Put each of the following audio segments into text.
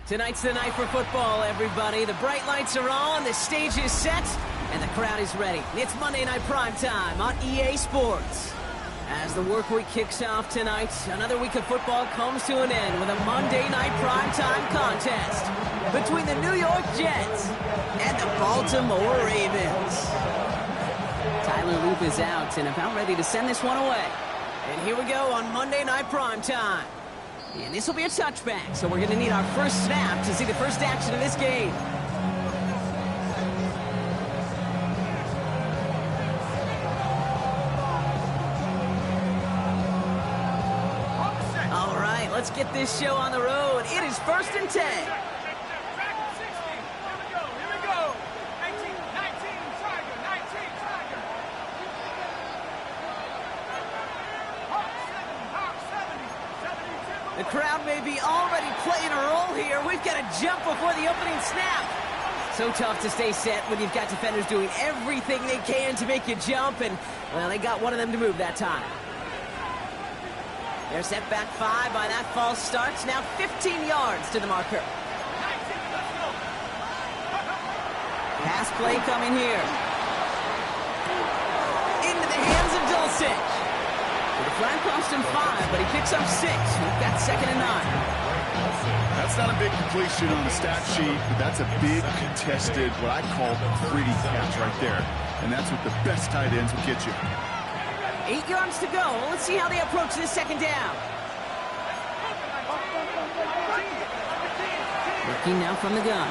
Tonight's the night for football, everybody. The bright lights are on, the stage is set, and the crowd is ready. It's Monday Night Primetime on EA Sports. As the work week kicks off tonight, another week of football comes to an end with a Monday Night Primetime contest between the New York Jets and the Baltimore Ravens. Tyler Loop is out and about ready to send this one away. And here we go on Monday Night Primetime. And this will be a touchback, so we're going to need our first snap to see the first action of this game. All right, let's get this show on the road. It is 1st and 10. The crowd may be already playing a role here. We've got to jump before the opening snap. So tough to stay set when you've got defenders doing everything they can to make you jump, and, well, they got one of them to move that time. They're set back 5 by that false start. Now 15 yards to the marker. Pass play coming here. Into the hands of Dulcich. The flag cost him 5, but he picks up 6. We've got 2nd and 9. That's not a big completion on the stat sheet, but that's a big contested, what I call a pretty catch right there. And that's what the best tight ends will get you. 8 yards to go. Let's see how they approach this 2nd down. Working now from the gun.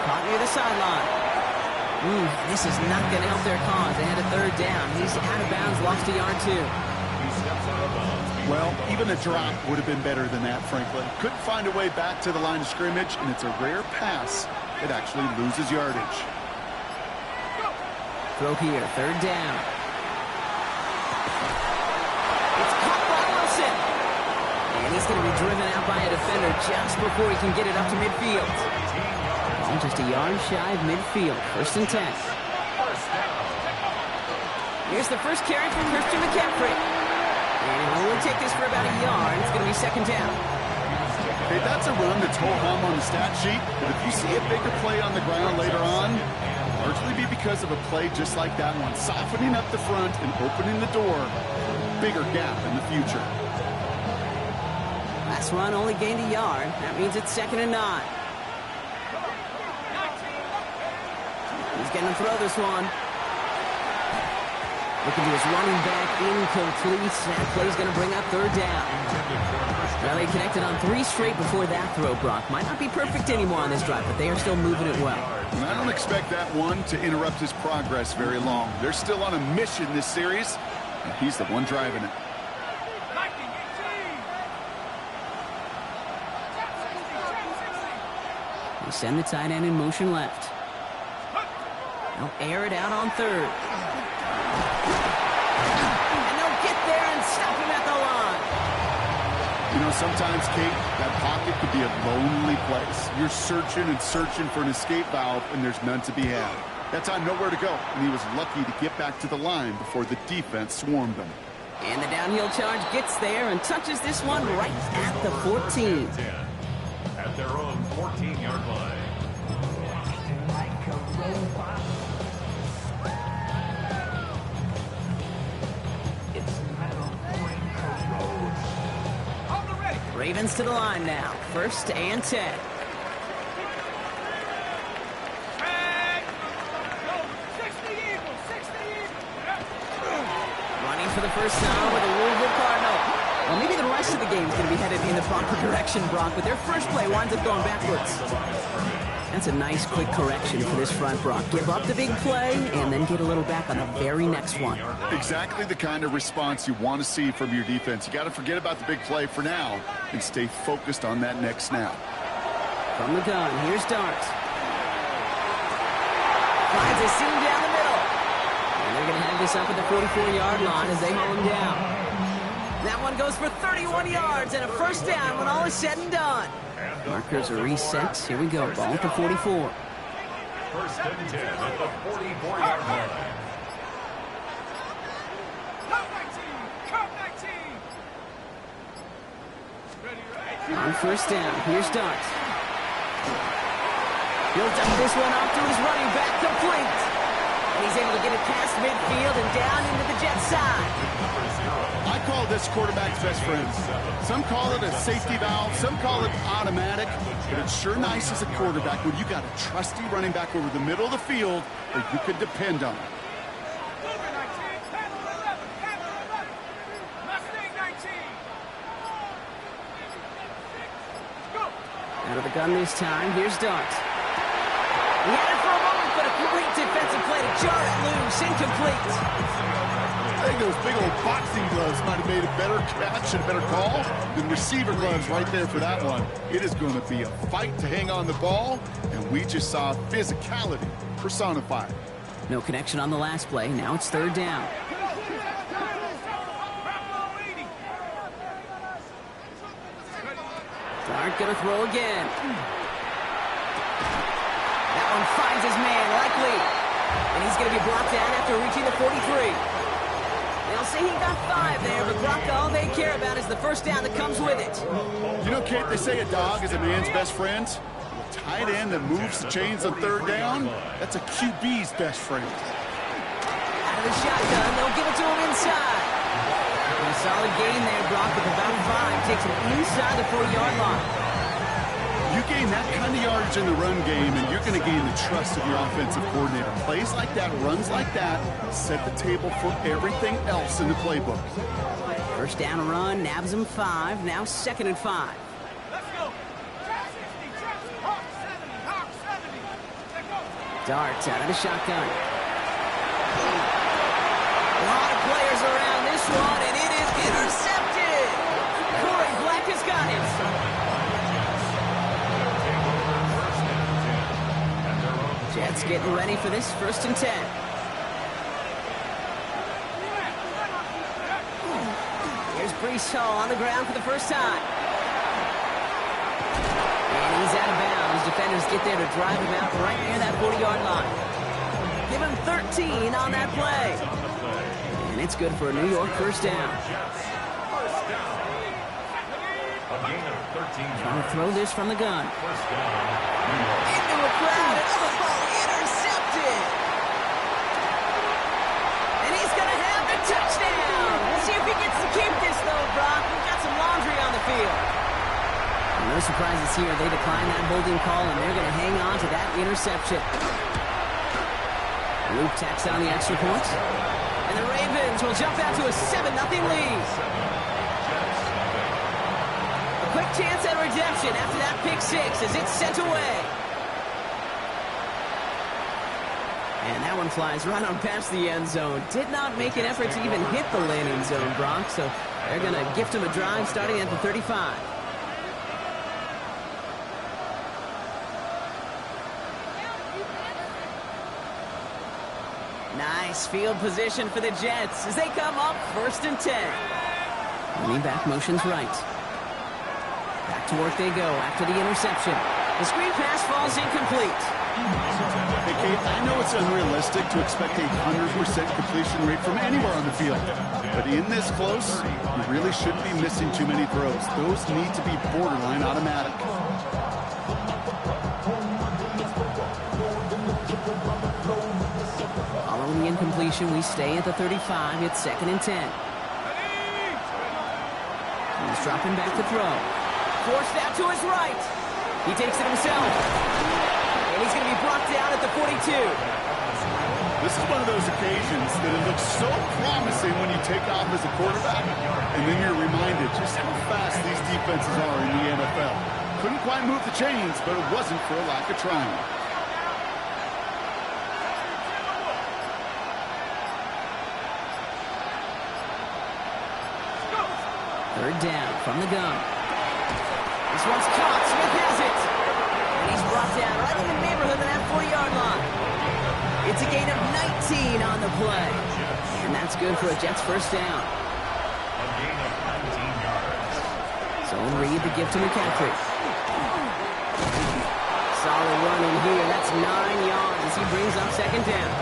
Caught near the sideline. This is not going to help their cause. They had a 3rd down. He's out of bounds, lost a yard too. Well, even a drop would have been better than that, frankly. Couldn't find a way back to the line of scrimmage, and it's a rare pass that actually loses yardage. Throw here, 3rd down. It's caught by Wilson. And he's going to be driven out by a defender just before he can get it up to midfield. Just a yard shy of midfield. 1st and 10. Here's the first carry from Christian McCaffrey. And he'll only take this for about a yard. It's going to be 2nd down. Hey, that's a run that's ho-hum on the stat sheet. But if you see a bigger play on the ground later on, it'll largely be because of a play just like that one. Softening up the front and opening the door. Bigger gap in the future. Last run only gained a yard. That means it's 2nd and 9. He's going to throw this one. Looking to his running back, incomplete. That play's going to bring up 3rd down. Well, they connected on 3 straight before that throw, Brock. Might not be perfect anymore on this drive, but they are still moving it well. And I don't expect that one to interrupt his progress very long. They're still on a mission this series, and he's the one driving it. They send the tight end in motion left. They'll air it out on 3rd. And they'll get there and stop him at the line. You know, sometimes, Kate, that pocket could be a lonely place. You're searching and searching for an escape valve, and there's none to be had. That time, nowhere to go, and he was lucky to get back to the line before the defense swarmed him. And the downhill charge gets there and touches this one right at the 14. At their own 14-yard line. Ravens to the line now. 1st and 10. Running for the first down with a Louisville Cardinal. Well, maybe the rest of the game is going to be headed in the proper direction, Brock, but their first play winds up going backwards. That's a nice, quick correction for this front, Brock. Give up the big play and then get a little back on the very next one. Exactly the kind of response you want to see from your defense. You got to forget about the big play for now and stay focused on that next snap. From the gun, here's Dart. Finds a seam down the middle. And they're going to have this up at the 44-yard line as they haul him down. That one goes for 31 yards and a first down when all is said and done. Markers are reset. Here we go. Ball at the 44. 1st and 10 at the 44-yard line. On 1st down, here's Dart. He'll dump this one off to his running back, complete. And he's able to get it past midfield and down into the Jets side. I call this quarterback's best friend. Some call it a safety valve, some call it automatic, but it's sure nice as a quarterback when you got a trusty running back over the middle of the field that you can depend on. Out of the gun this time, here's Dart. He had it for a moment, but a great defensive play to jar it loose, incomplete. I think those big old boxing gloves might have made a better catch and a better call than receiver gloves right there for that one. It is going to be a fight to hang on the ball, and we just saw physicality personified. No connection on the last play. Now it's 3rd down. Dart gonna throw again. That one finds his man, likely. And he's gonna be blocked down after reaching the 43. They'll say he got 5 there, but Brock, all they care about is the first down that comes with it. You know, Kate, they say a dog is a man's best friend. A tight end that moves the chains on 3rd down, that's a QB's best friend. Out of the shotgun, they'll give it to him inside. And a solid gain there, Brock, with about 5. Takes him inside the 40-yard line. You gain that kind of yardage in the run game, and you're going to gain the trust of your offensive coordinator. Plays like that, runs like that, set the table for everything else in the playbook. First down run, nabs him 5. Now 2nd and 5. Dart out of the shotgun. A lot of players around this one, and it is intercepted. Corey Black has got it. Jets getting ready for this 1st and 10. Here's Breece Hall on the ground for the first time. And he's out of bounds. Defenders get there to drive him out right near that 40-yard line. Give him 13 on that play. And it's good for a New York first down. Trying to throw this from the gun. Into a crowd, another ball intercepted. And he's going to have the touchdown. We'll see if he gets to keep this, though, Brock. We've got some laundry on the field. No surprises here. They decline that holding call, and they're going to hang on to that interception. Luke tacks on the extra point. And the Ravens will jump out to a 7-0 lead. A quick chance at redemption after that pick 6 as it's sent away. And that one flies right on past the end zone. Did not make an effort to even hit the landing zone, Brock. So they're going to gift him a drive starting at the 35. Nice field position for the Jets as they come up 1st and 10. Running back motions right. Back to work they go after the interception. The screen pass falls incomplete. Hey, Kate, I know it's unrealistic to expect a 100% completion rate from anywhere on the field. But in this close, you really shouldn't be missing too many throws. Those need to be borderline automatic. Following the incompletion, we stay at the 35. It's 2nd and 10. He's dropping back to throw. Forced out to his right. He takes it himself. And he's going to be brought down at the 42. This is one of those occasions that it looks so promising when you take off as a quarterback, and then you're reminded just how fast these defenses are in the NFL. Couldn't quite move the chains, but it wasn't for a lack of trying. Third down from the gun. This one's caught. Smith has it. And he's brought down right in the neighborhood of that 40-yard line. It's a gain of 19 on the play. And that's good for a Jets first down. A gain of 19 yards. So Reed the gift to McCaffrey. Solid run in here. That's 9 yards as he brings up 2nd down.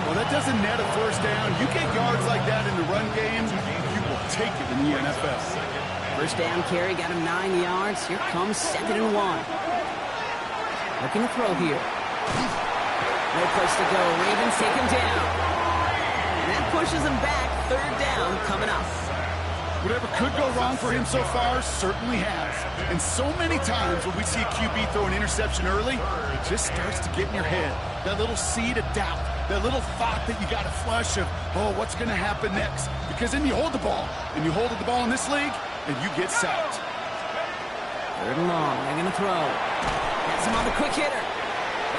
Well, that doesn't net a first down. You get yards like that in the run game, you will take it in the NFL. First down carry got him 9 yards. Here comes 2nd and 1. Looking to throw here. No place to go. Ravens take him down. And that pushes him back. 3rd down coming up. Whatever could go wrong for him so far certainly has. And so many times when we see a QB throw an interception early, it just starts to get in your head. That little seed of doubt. That little thought that you got to flush of, oh, what's going to happen next? Because then you hold the ball. And you hold the ball in this league, and you get sacked. 3rd and long. They're going to throw. That's him on the quick hitter.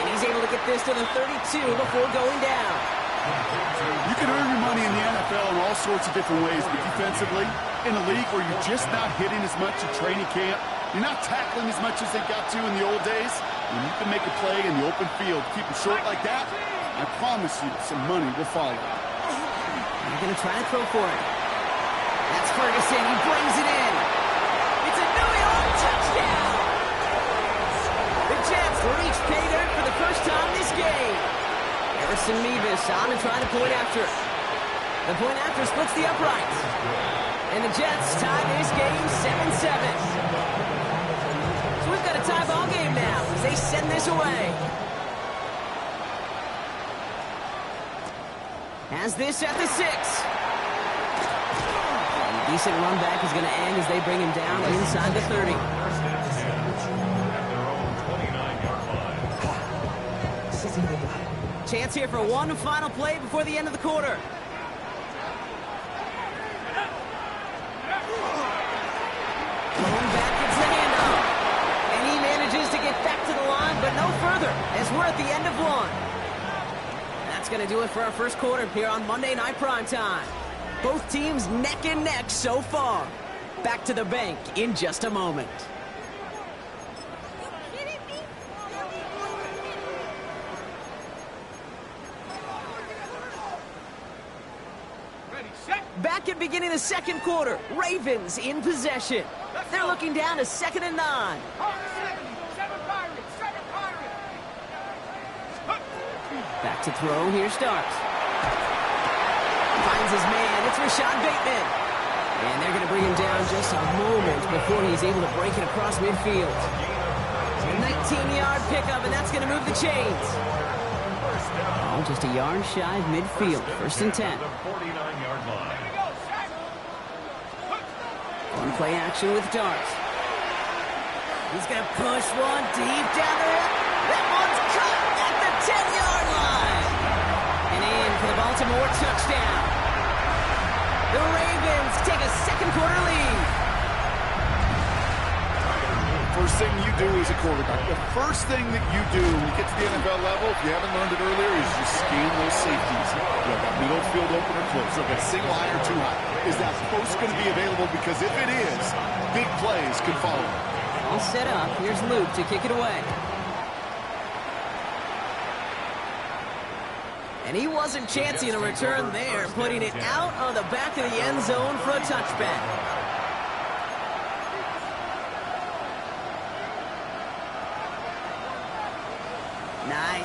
And he's able to get this to the 32 before going down. You can earn your money in the NFL in all sorts of different ways, but defensively, in a league where you're just not hitting as much in training camp, you're not tackling as much as they got to in the old days, when you can make a play in the open field, keep it short like that, I promise you some money will follow. They're going to try to throw for it. That's Ferguson. He brings it in. It's a New York touchdown. The Jets reach pay dirt for the first time this game. Harrison Mevis on to try to point after. The point after splits the uprights. And the Jets tie this game 7-7. So we've got a tie ball game now as they send this away. Has this at the 6. And a decent run back is going to end as they bring him down inside the 30. Chance here for one final play before the end of the quarter. Going back, it's the handoff. And he manages to get back to the line, but no further as we're at the end of one. That's going to do it for our first quarter here on Monday Night Primetime. Both teams neck and neck so far. Back to the bank in just a moment. Back at beginning the second quarter, Ravens in possession. They're looking down to 2nd and 9. Back to throw, here Starks. Finds his man, it's Rashad Bateman. And they're going to bring him down just a moment before he's able to break it across midfield. A 19-yard pickup, and that's going to move the chains. Oh, just a yard shy of midfield, 1st and 10. One play action with Darts. He's going to push one deep down the hill. That one's cut at the 10-yard line. And in for the Baltimore touchdown. The Ravens take a second quarter lead. First thing you do as a quarterback, the first thing that you do when you get to the NFL level, if you haven't learned it earlier, is you scan those safeties. You have that middle field open or close. Look at single high or two high. Is that post going to be available? Because if it is, big plays can follow. All set up. Here's Luke to kick it away. And he wasn't chancing a return there, putting it out on the back of the end zone for a touchback.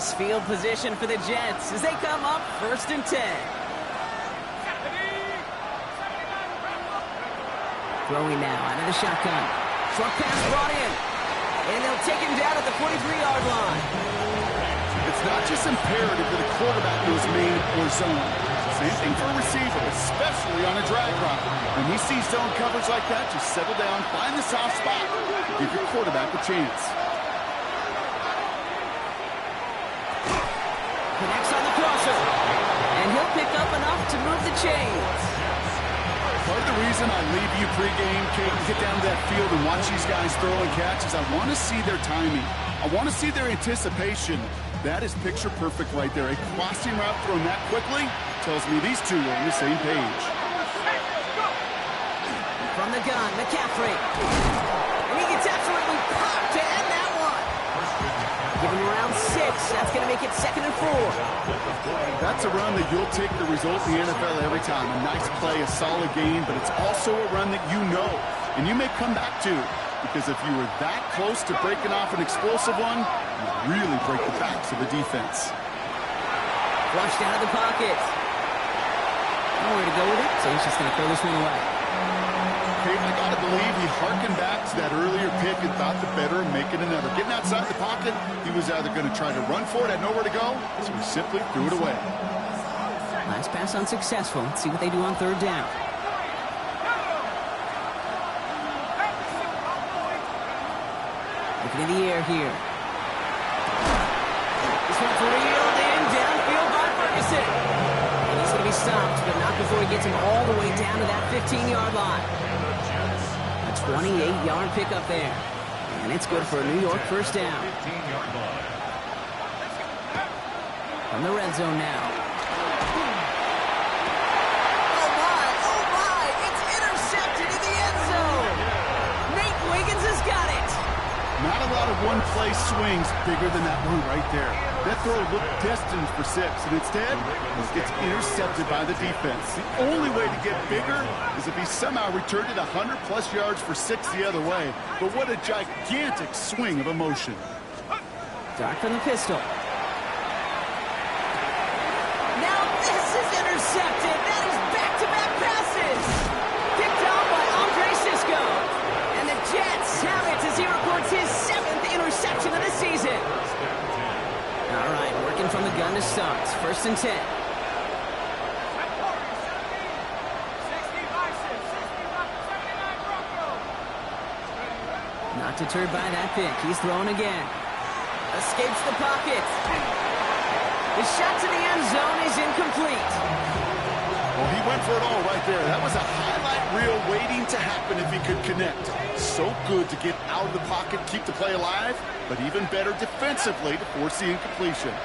Nice field position for the Jets as they come up 1st and 10. Throwing now out of the shotgun. Short pass brought in. And they'll take him down at the 43-yard line. It's not just imperative that a quarterback knows man or zone. Same thing for a receiver, especially on a drag route. When he sees zone coverage like that, just settle down, find the soft spot, give your quarterback a chance. Connects on the crosser. And he'll pick up enough to move the chains. Part of the reason I leave you pregame, Kate, and get down to that field and watch these guys throw and catch is I want to see their timing. I want to see their anticipation. That is picture perfect right there. A crossing route thrown that quickly tells me these two are on the same page. From the gun, McCaffrey. And he gets absolutely popped to end that one. Give him around 6. That's going to make it 2nd and 4. That's a run that you'll take the result in the NFL every time. A nice play, a solid game, but it's also a run that you know and you may come back to. Because if you were that close to breaking off an explosive one, you really break the backs of the defense. Flushed out of the pocket. Nowhere to go with it, so he's just going to throw this one away. Hey, I got to believe he harkened back to that earlier pick and thought the better of making another. Getting outside the pocket, he was either going to try to run for it, had nowhere to go, so he simply threw it away. Last pass unsuccessful. Let's see what they do on 3rd down. Looking in the air here. This one's reeled in downfield by Ferguson. And he's going to be stopped, but not before he gets him all the way down to that 15-yard line. A 28-yard pickup there. And it's good for a New York 1st down. From the red zone now. Oh my, it's intercepted in the end zone. Nate Wiggins has got it. Not a lot of one-play swings bigger than that one right there. That throw looked destined for 6, and instead, he gets intercepted by the defense. The only way to get bigger is if he somehow returned it 100-plus yards for 6 the other way. But what a gigantic swing of emotion. Dart from the pistol. Now this is intercepted. That is back-to-back passes. Picked off by Andre Cisco. And the Jets have it as he records his 7th interception of the season. All right, working from the gun to start. 1st and 10. Not deterred by that pick. He's throwing again. Escapes the pocket. The shot to the end zone is incomplete. Well, he went for it all right there. That was a highlight reel waiting to happen if he could connect. So good to get out of the pocket, keep the play alive, but even better defensively to force the incompletion.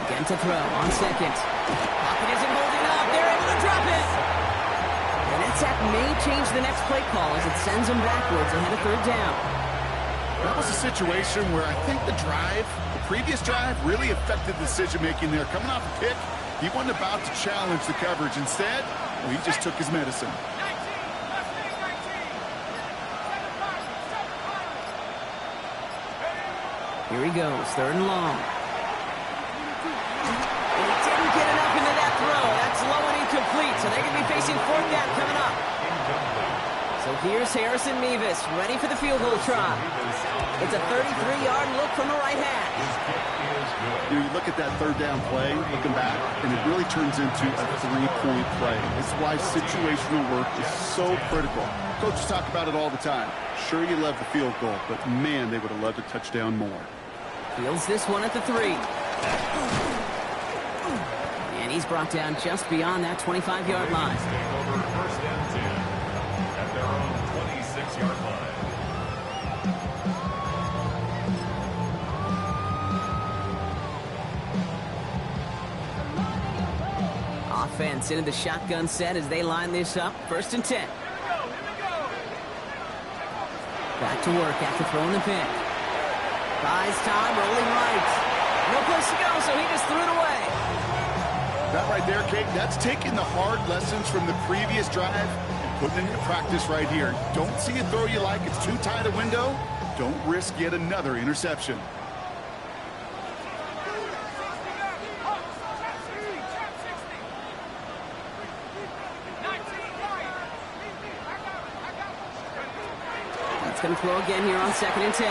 Again to throw on 2nd. Pocket isn't holding up. They're able to drop it. And that sack may change the next play call as it sends them backwards ahead of 3rd down. That was a situation where I think the previous drive, really affected the decision-making there. Coming off a pick, he wasn't about to challenge the coverage. Instead, well, he just took his medicine. Here he goes, 3rd and long. And he didn't get enough into that throw. That's low and incomplete, so they're going to be facing 4th down coming up. So here's Harrison Mevis, ready for the field goal try. It's a 33-yard look from the right hand. You look at that 3rd down play, looking back, and it really turns into a 3-point play. It's why situational work is so critical. Coaches talk about it all the time. Sure, you love the field goal, but man, they would have loved a touchdown more. Fields this one at the 3. And he's brought down just beyond that 25-yard line. First and 10 at their own 26-yard line. Offense into the shotgun set as they line this up. 1st and 10. Back to work after throwing the pick. Buys time, rolling right. No place to go, so he just threw it away. That right there, Kate, that's taking the hard lessons from the previous drive and putting it into practice right here. Don't see a throw you like, it's too tight a window. Don't risk yet another interception. It's going to throw again here on 2nd and 10.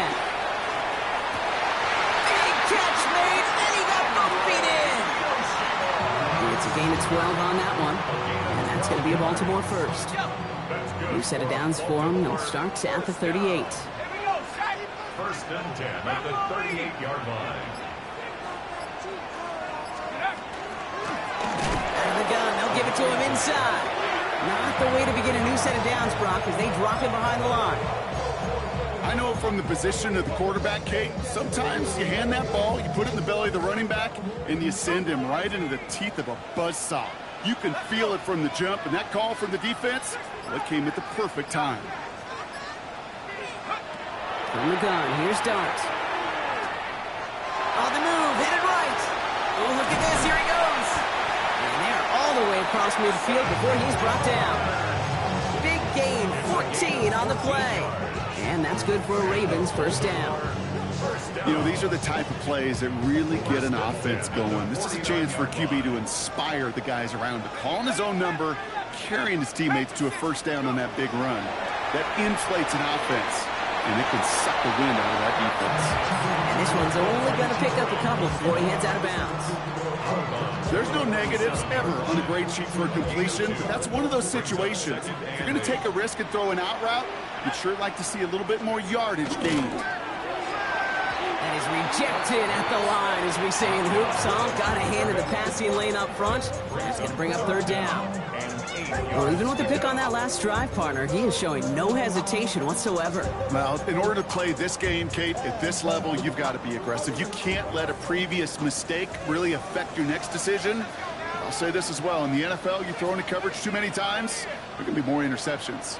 Big catch made, and he got both feet in. It's a gain of 12 on that one, and that's going to be a Baltimore first. New set of downs for them. They'll start at the 38. 1st and 10 at the 38-yard line. Out of the gun, they'll give it to him inside. Not the way to begin a new set of downs, Brock, as they drop him behind the line. I know from the position of the quarterback, Kate, sometimes you hand that ball, you put it in the belly of the running back, and you send him right into the teeth of a buzzsaw. You can feel it from the jump, and that call from the defense, well, it came at the perfect time. From the gun, here's Dart. On the move, hit it right. Oh, look at this, here he goes. And they're all the way across midfield before he's brought down. Big gain, 14 on the play. And that's good for a Ravens first down. You know, these are the type of plays that really get an offense going. This is a chance for a QB to inspire the guys around him. Calling his own number, carrying his teammates to a first down on that big run. That inflates an offense, and it can suck the wind out of that defense. And this one's only going to pick up a couple before he heads out of bounds. There's no negatives ever on a grade sheet for a completion, but that's one of those situations. If you're going to take a risk and throw an out route, you'd sure like to see a little bit more yardage gained. That is rejected at the line, as we say in hoops. Got a hand in the passing lane up front. That's going to bring up 3rd down. Well, even with the pick on that last drive, partner, he is showing no hesitation whatsoever. Well, in order to play this game, Kate, at this level, you've got to be aggressive. You can't let a previous mistake really affect your next decision. I'll say this as well. In the NFL, you throw into coverage too many times, there can be more interceptions.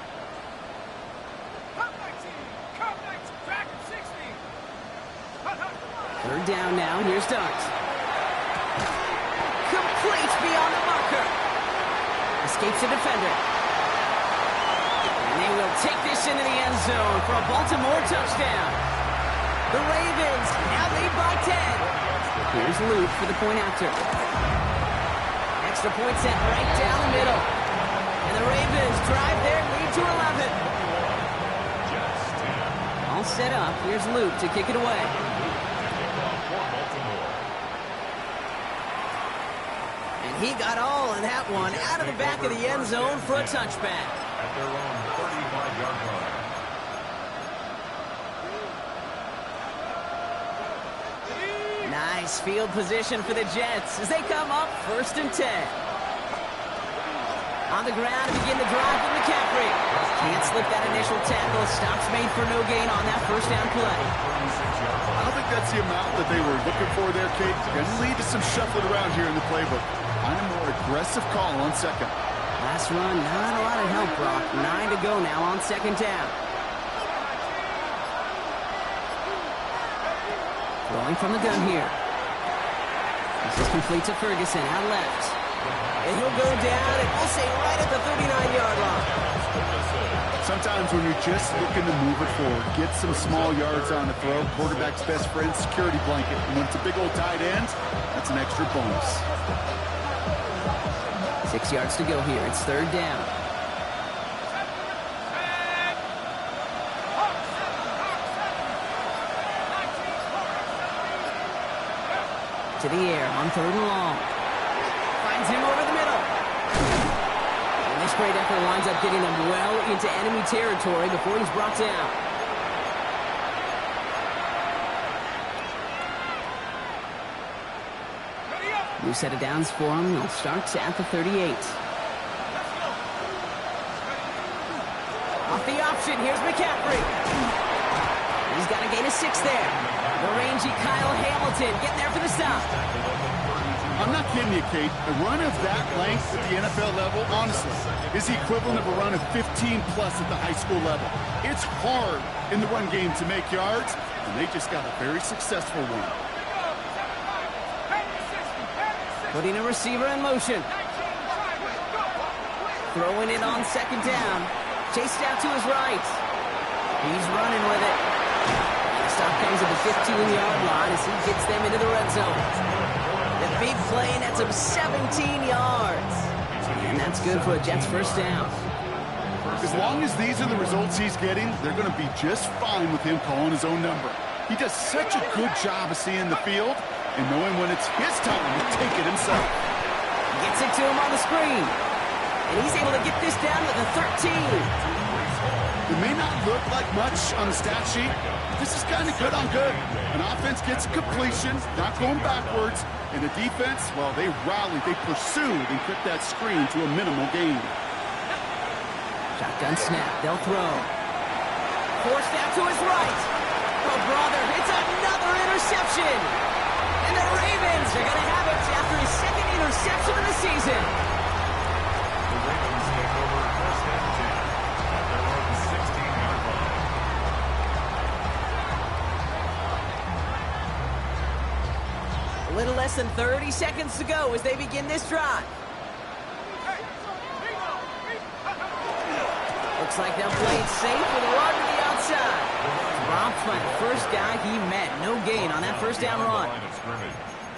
3rd down now. Here's Dart. Complete beyond the marker. Escapes the defender. And they will take this into the end zone for a Baltimore touchdown. The Ravens now lead by 10. Here's Luke for the point after. Extra point set right down the middle. And the Ravens drive their lead to 11. All set up. Here's Luke to kick it away. He got all of that one out of the back of the end zone for a touchback. At their own 35-yard line. Nice field position for the Jets as they come up 1st and 10. On the ground to begin the drive with McCaffrey. Can't slip that initial tackle. Stops made for no gain on that first down play. I don't think that's the amount that they were looking for there, Kate. Going to lead to some shuffling around here in the playbook. Find a more aggressive call on 2nd. Last run, not a lot of help, Brock. 9 to go now on 2nd down. Throwing from the gun here. This is complete to Ferguson, out left. And he'll go down, and we'll say right at the 39-yard line. Sometimes when you're just looking to move it forward, get some small yards on the throw, quarterback's best friend, security blanket. And when it's a big old tight end, that's an extra bonus. 6 yards to go here. It's 3rd down. To the air on 3rd and long. Finds him over the middle. And this great effort winds up getting them well into enemy territory before he's brought down. New set of downs for him. They'll start at the 38. Off the option, here's McCaffrey. He's got a gain of 6 there. The rangy Kyle Hamilton getting there for the stop. I'm not kidding you, Kate. A run of that length at the NFL level, honestly, is the equivalent of a run of 15-plus at the high school level. It's hard in the run game to make yards, and they just got a very successful one. Putting a receiver in motion. Throwing it on 2nd down. Chased out to his right. He's running with it. comes at the 15-yard line as he gets them into the red zone. The big play nets him 17 yards. And that's good for a Jets first down. As long as these are the results he's getting, they're going to be just fine with him calling his own number. He does such a good job of seeing the field and knowing when it's his time to take it himself. Gets it to him on the screen. And he's able to get this down to the 13. It may not look like much on the stat sheet, but this is kind of good on good. An offense gets a completion, not going backwards, and the defense, well, they rallied, they pursued, and kept that screen to a minimal gain. Shotgun snap, they'll throw. Forced out to his right. Oh, brother, it's another interception. And the Ravens are going to have it after his second interception of the season. The Ravens take over first and 10 at their own 16-yard line. A little less than 30 seconds to go as they begin this drive. Looks like they'll play it safe with a run to the outside. Dropped by the first guy he met. No gain on that first down run.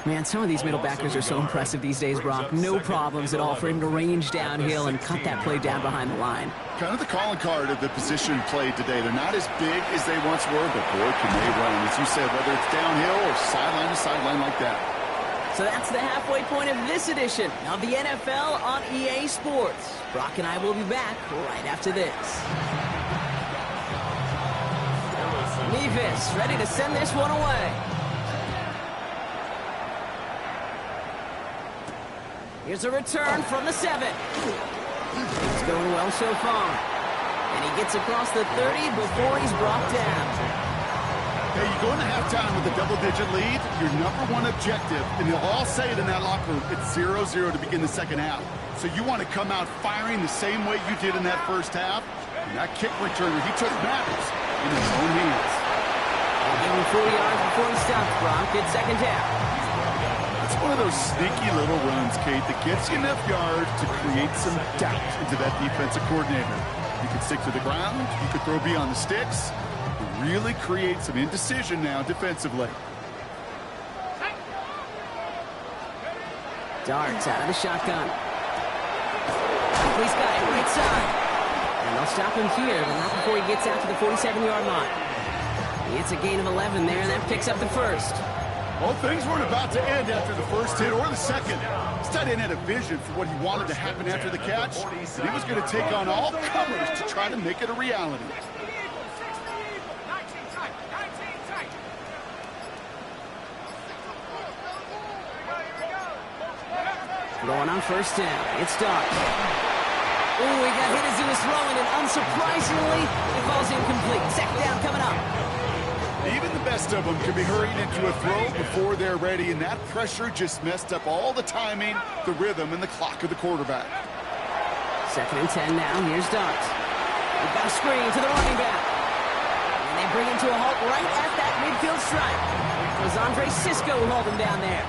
Man, some of these middle backers are so impressive these days, Brock. No problems at all for him to range downhill and cut that play down behind the line. Kind of the calling card of the position played today. They're not as big as they once were, but boy, can they run. As you said, whether it's downhill or sideline to sideline like that. So that's the halfway point of this edition of the NFL on EA Sports. Brock and I will be back right after this. Nevis ready to send this one away. Here's a return from the 7. It's going well so far. And he gets across the 30 before he's brought down. Hey, you go into halftime with a double-digit lead, your number one objective, and they'll all say it in that locker room, it's 0-0 to begin the second half. So you want to come out firing the same way you did in that first half. And that kick returner, he took matters in his own hands. They'll give him 4 yards before he stops, Brock. It's second down. It's one of those sneaky little runs, Kate, that gets you enough yards to create some doubt into that defensive coordinator. You can stick to the ground, you could throw beyond the sticks, really create some indecision now defensively. Darts out of the shotgun. He's got it right side. And they'll stop him here, but not before he gets out to the 47-yard line. It's a gain of 11 there, and that picks up the first. Well, things weren't about to end after the first hit or the second. This tight end had a vision for what he wanted to happen after the catch, and he was going to take on all comers to try to make it a reality. Going on first down. It's Dark. Oh, he got hit as he was throwing, and unsurprisingly, it falls incomplete. Second down coming up. Even the best of them can be hurried into a throw before they're ready, and that pressure just messed up all the timing, the rhythm, and the clock of the quarterback. Second and 10 now. Here's Dark. We've got a screen to the running back. And they bring him to a halt right at that midfield stripe. As Andre Cisco will hold him down there.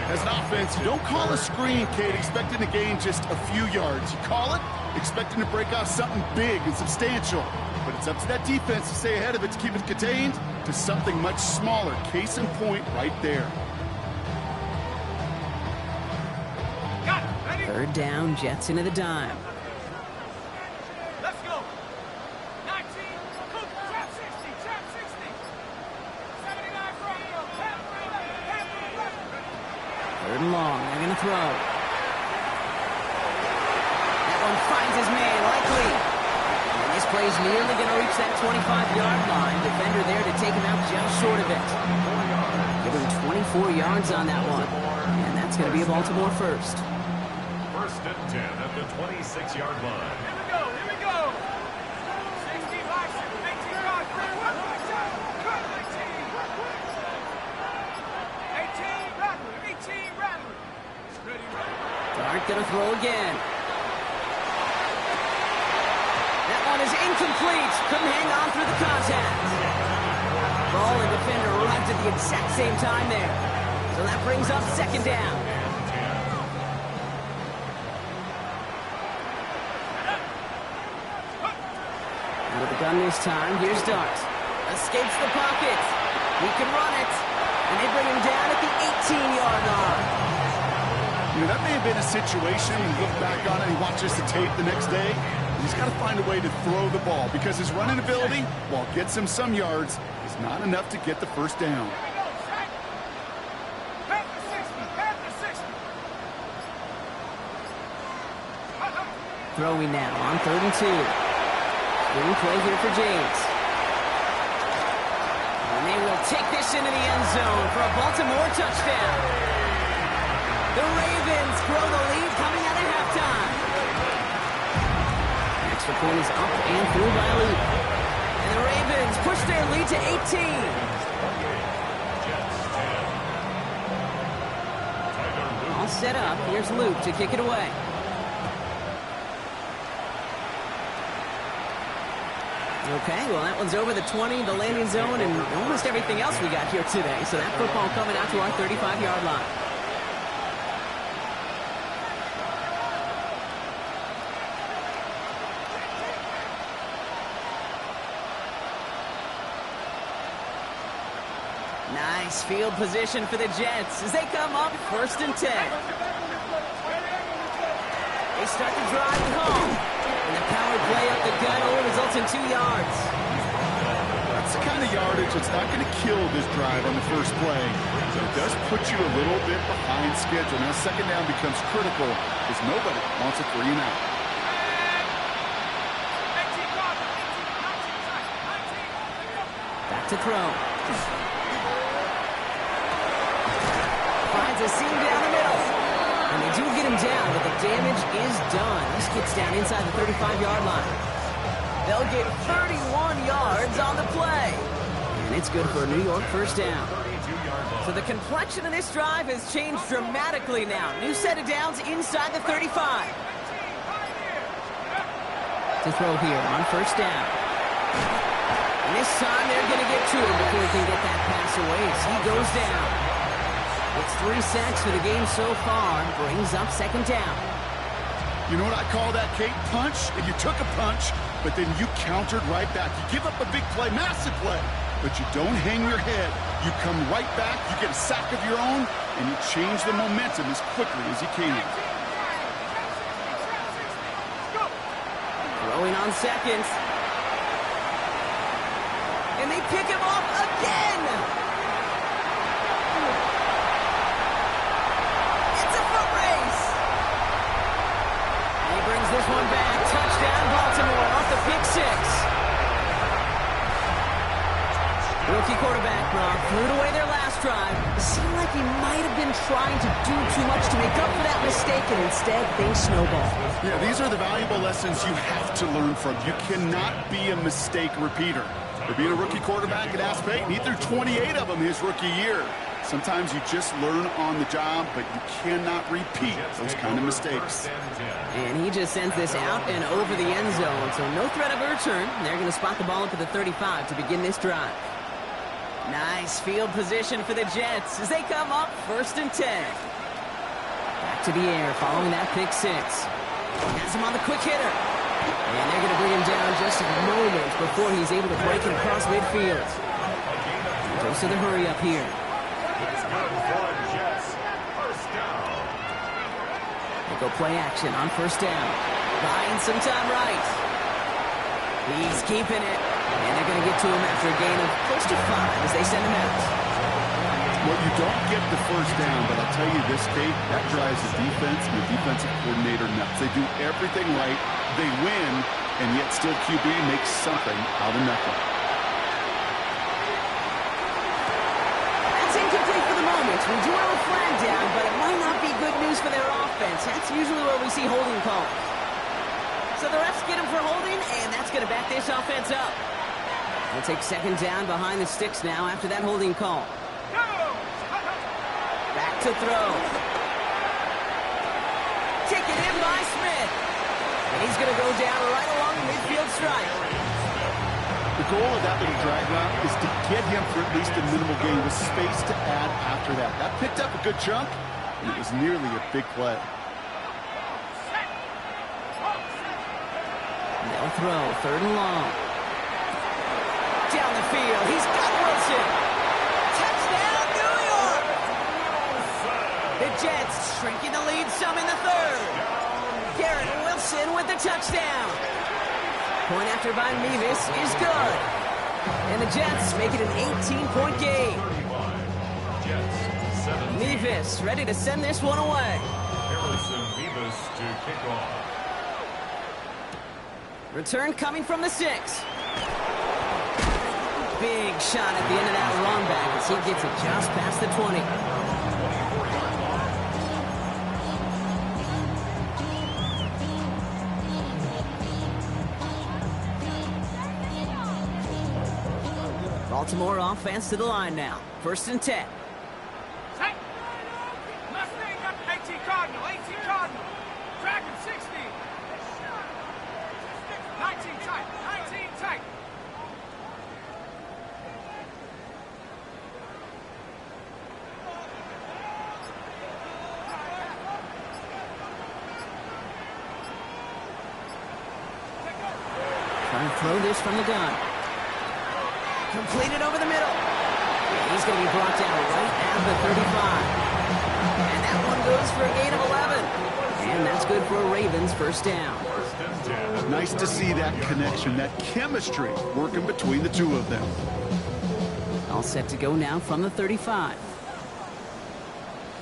As an offense, you don't call a screen, Kate, expecting to gain just a few yards. You call it expecting to break off something big and substantial. But it's up to that defense to stay ahead of it to keep it contained to something much smaller. Case in point right there. Third down, Jets into the dime. Let's go. 19, trap 60, trap 60. 79 front. Third and long, they're going to throw. That one finds his man, likely. And this play's nearly going to reach that 25-yard line. Defender there to take him out just short of it. Give him 24 yards on that one. And that's going to be a Baltimore first. First and 10 at the 26-yard line. Here we go, here we go. 60, 18 yards. 18 Rattler. Ready. Dart going to throw again. That one is incomplete. Couldn't hang on through the contact. Ball and defender arrived at the exact same time there. So that brings up second down. Out of the gun this time. Here's Dart. Escapes the pocket. He can run it. And they bring him down at the 18-yard line. You know, that may have been a situation when you look back on it and watch this the tape the next day. He's got to find a way to throw the ball because his running ability, while it gets him some yards, is not enough to get the first down. Throwing now on 3rd and 2. Screen play here for James. And they will take this into the end zone for a Baltimore touchdown. The Ravens grow the lead coming out of halftime. Extra point is up and through by Luke. And the Ravens push their lead to 18. All set up. Here's Luke to kick it away. Okay, well, that one's over the 20, the landing zone, and almost everything else we got here today. So that football coming out to our 35-yard line. Nice field position for the Jets as they come up 1st and 10. They start to drive home. And the power play up the gut only results in 2 yards. That's the kind of yardage that's not going to kill this drive on the first play. But it does put you a little bit behind schedule. Now, 2nd down becomes critical because nobody wants a 3 and out. Back to throw. Finds a seam down the middle. And they do get him down, but the damage is done. This gets down inside the 35-yard line. They'll get 31 yards on the play. And it's good for a New York first down. So the complexion of this drive has changed dramatically now. New set of downs inside the 35. To throw here on 1st down. And this time they're going to get to him before he can get that pass away as he goes down. It's 3 sacks for the game so far. Brings up 2nd down. You know what I call that, Kate? Punch, and you took a punch, but then you countered right back. You give up a big play, massive play, but you don't hang your head. You come right back, you get a sack of your own, and you change the momentum as quickly as you can. Throwing on 2nd. And they pick him off again. Brings this one back. Touchdown, Baltimore off the pick 6. Rookie quarterback, Brock, threw it away their last drive. It seemed like he might have been trying to do too much to make up for that mistake, and instead things snowballed. Yeah, these are the valuable lessons you have to learn from. You cannot be a mistake repeater. For being a rookie quarterback at App State, he threw 28 of them his rookie year. Sometimes you just learn on the job, but you cannot repeat those kind of mistakes. And he just sends this out and over the end zone, so no threat of a return. They're going to spot the ball up at the 35 to begin this drive. Nice field position for the Jets as they come up 1st and 10. Back to the air following that pick 6. Has him on the quick hitter. And they're going to bring him down just a moment before he's able to break and cross midfield. Goes to the hurry up here. They go play action on 1st down. Buying some time right. He's keeping it. And they're going to get to him after a gain of close to 5 as they send him out. Well, you don't get the first down, but I'll tell you this, Kate, that drives the defense and the defensive coordinator nuts. They do everything right, they win, and yet still QB makes something out of nothing. That's incomplete for the moment. We do have a flag down, but it might not be good news for their offense. That's usually where we see holding calls. So the refs get him for holding, and that's going to back this offense up. They'll take 2nd down behind the sticks now after that holding call. Back to throw. Taken in by Smith. And he's going to go down right along the midfield stripe. The goal of that little drag route is to get him for at least a minimal gain with space to add after that. That picked up a good chunk, and it was nearly a big play. They'll throw 3rd and long. down the field. He's got Wilson. Touchdown, New York! The Jets shrinking the lead some in the third. Garrett Wilson with the touchdown. Point after by Mevis is good. And the Jets make it an 18-point game. Mevis ready to send this one away. Harrison Mevis to kick off. Return coming from the 6. Big shot at the end of that run back as he gets it just past the 20. 24-yard line. Baltimore offense to the line now. 1st and 10. Set. Mustang up 18 Cardinal, 18 Cardinal. Dragon 60. 19 tight, 19 tight. Trying to throw this from the gun. Completed over the middle. He's going to be brought down right at the 35. And that one goes for a gain of 11. And that's good for a Ravens first down. Nice to see that connection, that chemistry working between the two of them. All set to go now from the 35.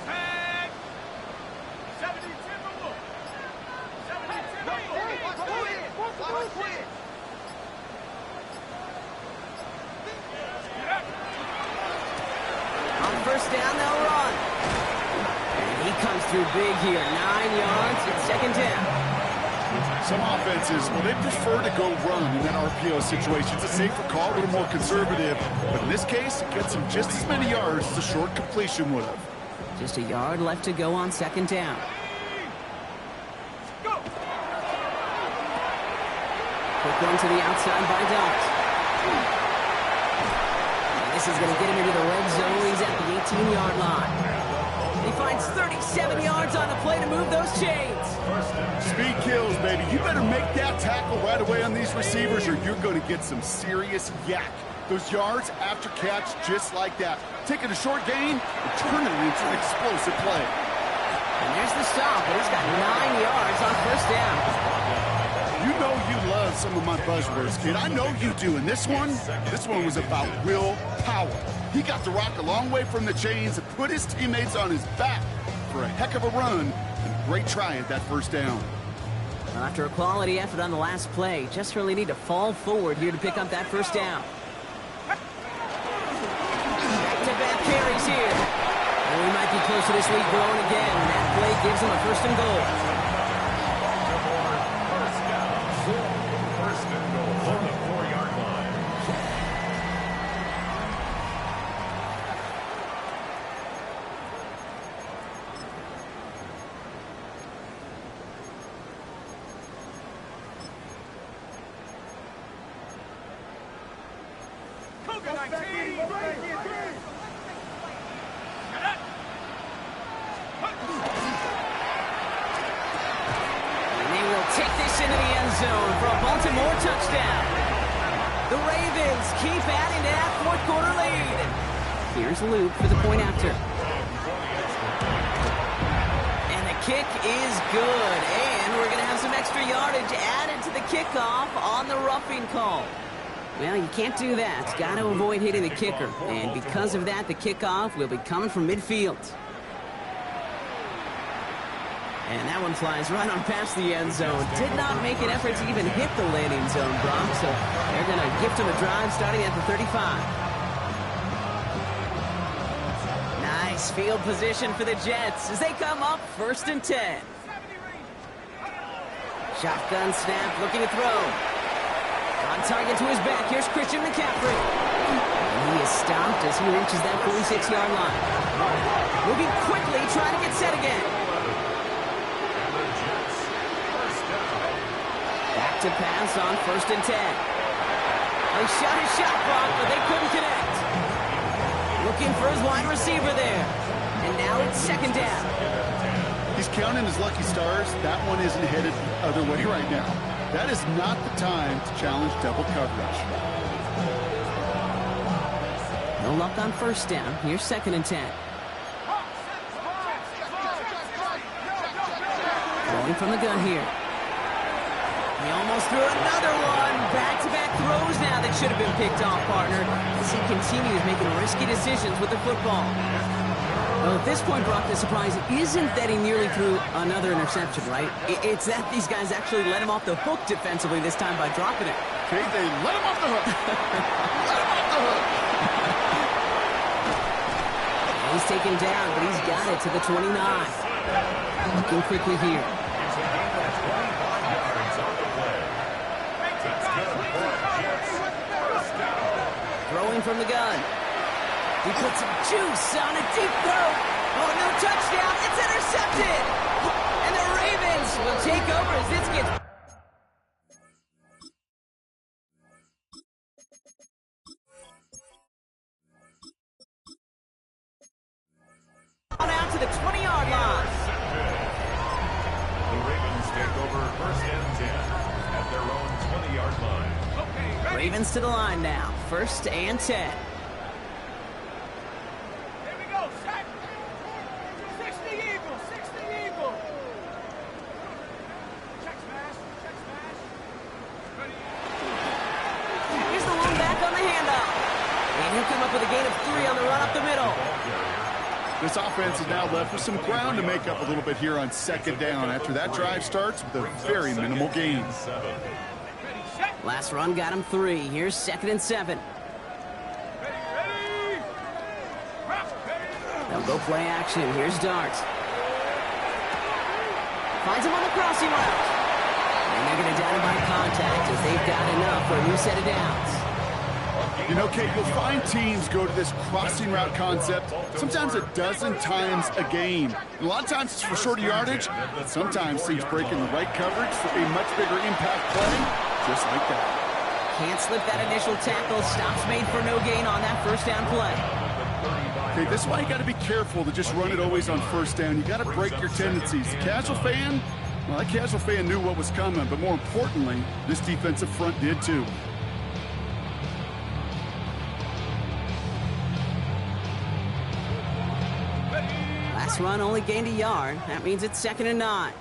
Tag. 70 Timberwolves. 70 Timberwolves. On first down, they'll run. And he comes through big here. 9 yards and 2nd down. Some offenses, well, they prefer to go run in that RPO situation. It's a safer call, a little more conservative. But in this case, it gets them just as many yards as a short completion would have. Just a yard left to go on 2nd down. Go. Quick one to the outside by Dot. And this is going to get him into the red zone. He's at the 18-yard line. He finds 37 yards on the play to move those chains. Speed kills, baby. You better make that tackle right away on these receivers or you're going to get some serious yak. Those yards after catch just like that. Taking a short gain and turning it into an explosive play. And there's the stop, but he's got 9 yards on first down. You know you love some of my buzzwords, kid. I know you do. And this one was about real power. He got the rock a long way from the chains and put his teammates on his back for a heck of a run. And great try at that first down. Well, after a quality effort on the last play, just really need to fall forward here to pick up that first down. Back-to-back carries here. And we might be close to this lead growing again. That play gives him a 1st and goal. First and goal on the 4-yard line. Cougar 19. Get up. And they will take this into the end zone for a Baltimore touchdown. The Ravens keep adding to that 4th quarter lead. Here's Luke for the point after. And the kick is good. And we're going to have some extra yardage added to the kickoff on the roughing call. Well, you can't do that. Got to avoid hitting the kicker. And because of that, the kickoff will be coming from midfield. And that one flies right on past the end zone. Did not make an effort to even hit the landing zone, Brock. So they're going to gift him a drive starting at the 35. Nice field position for the Jets as they come up 1st and 10. Shotgun snap, looking to throw. On target to his back, here's Christian McCaffrey. And he is stopped as he reaches that 46-yard line. Moving quickly, trying to get set again. Back to pass on 1st and 10. They shot his shot clock, but they couldn't connect. Looking for his wide receiver there. And now it's 2nd down. He's counting his lucky stars. That one isn't headed the other way right now. That is not the time to challenge double coverage. No luck on first down. Here's 2nd and 10. Throwing from the gun here. He almost threw another one. Back-to-back throws now that should have been picked off, partner, as he continues making risky decisions with the football. Well, at this point, Brock, the surprise isn't that he nearly threw another interception, right? It's that these guys actually let him off the hook defensively this time by dropping it. Okay, they let him off the hook. Let him off the hook. He's taken down, but he's got it to the 29. Looking quickly here. Throwing from the gun. He puts some juice on a deep throw. Oh, no touchdown. It's intercepted. And the Ravens will take over as this gets... on out to the 20-yard line. The Ravens take over 1st and 10 at their own 20-yard line. Ravens to the line now. 1st and 10. Here we go, set. 60 Eagles, 60 Eagles. Check smash, check smash. Ready? Here's the one back on the handoff. And he'll come up with a gain of 3 on the run up the middle. This offense is now left with some ground to make up a little bit here on 2nd down after that drive starts with a very minimal gain. Last run got him 3. Here's 2nd and 7. Ready? They'll go play action. Here's Dart. Finds him on the crossing route. And they're going to down him by contact as they've got enough for a new set of downs. You know, Kate, you'll find teams go to this crossing route concept sometimes a dozen times a game. And a lot of times it's for shorter yardage, but sometimes teams break in the right coverage for a much bigger impact play, just like that. Can't slip that initial tackle. Stops made for no gain on that 1st down play. Okay, this is why you got to be careful to just run it always on 1st down. You got to break your tendencies. The casual fan, well, that casual fan knew what was coming, but more importantly, this defensive front did too. Last run only gained a yard. That means it's 2nd and 9.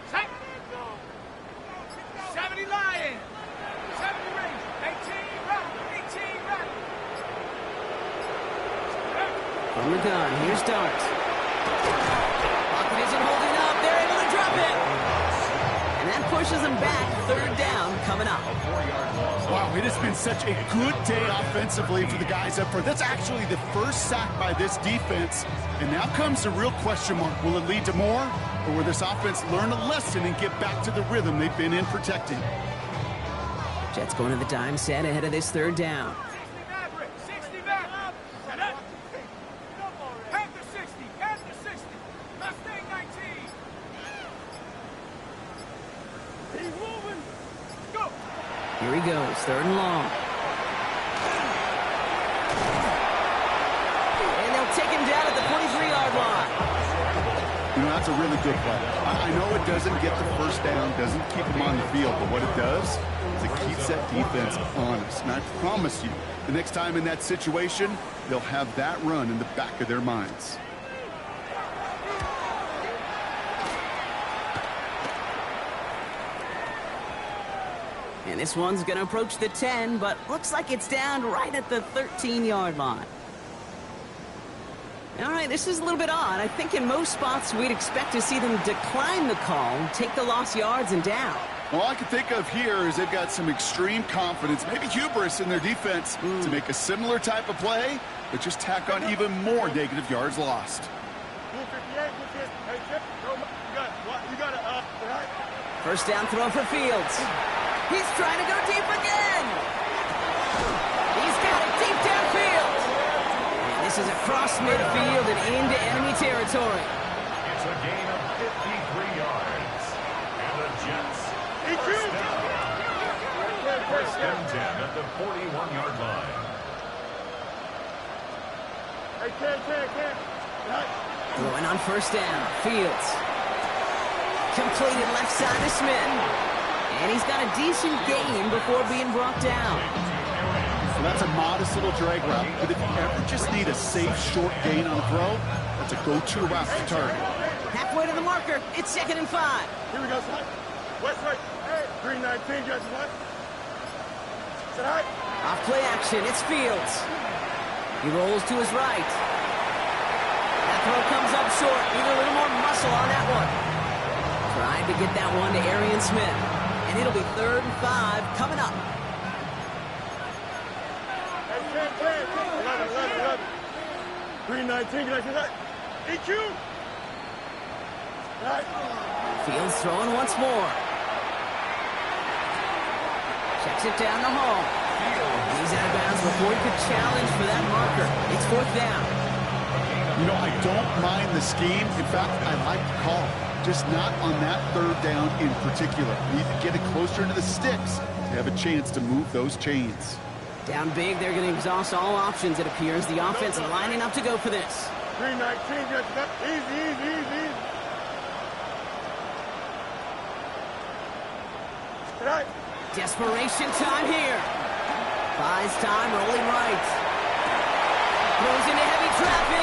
Set. 70 Lions. 70 Rangers. 18 Rockets. 18 Rockets. From the gun, here's Dart. Pocket isn't holding up. They're able to drop it. And that pushes them back. 3rd down coming up. Wow, it has been such a good day offensively for the guys up front. That's actually the first sack by this defense. And now comes the real question mark. Will it lead to more? Or will this offense learn a lesson and get back to the rhythm they've been in protecting? Jets going to the dime set ahead of this 3rd down. 60 Maverick. 60 Maverick. Set up. Panther 60. Panther 60. Mustang 19. He's moving. Go. Here he goes, 3rd and long. And they'll take him down at the 23-yard line. You know, that's a really good play. I know it doesn't get the 1st down, doesn't keep them on the field, but what it does is it keeps that defense honest. And I promise you, the next time in that situation, they'll have that run in the back of their minds. And this one's going to approach the 10, but looks like it's down right at the 13-yard line. All right, this is a little bit odd. I think in most spots we'd expect to see them decline the call, take the lost yards and down. All I can think of here is they've got some extreme confidence, maybe hubris in their defense to make a similar type of play, but just tack on even more negative yards lost. 258, hey, Chip, you got to, right? 1st down throw for Fields. He's trying to go deep again. He's got it deep downfield. And this is across midfield and into enemy territory. It's a gain of 53 yards. And the Jets first down. 1st and 10 at the 41-yard line. Hey, Ken. Throwing on 1st down. Fields. Completed left side to Smith. And he's got a decent gain before being brought down. Well, that's a modest little drag route, but if you ever just need a safe, short gain on a throw, that's a go-to route to target. Halfway to the marker. It's 2nd and 5. Here we go, son. West right. 319, just what? Sit high. Off play action. It's Fields. He rolls to his right. That throw comes up short. Need a little more muscle on that one. Trying to get that one to Arian Smith. And it'll be 3rd and 5 coming up. 319, can I see that? EQ! Right. Fields throwing once more. Checks it down the hall. He's out of bounds before he could challenge for that marker. It's 4th down. You know, I don't mind the scheme. In fact, I like the call. Just not on that 3rd down in particular. You need to get it closer into the sticks to have a chance to move those chains. Down big, they're going to exhaust all options, it appears. The offense lining up to go for this. 319, just that. Easy. Right. Desperation time here. Buys time, rolling right. Throws into heavy traffic.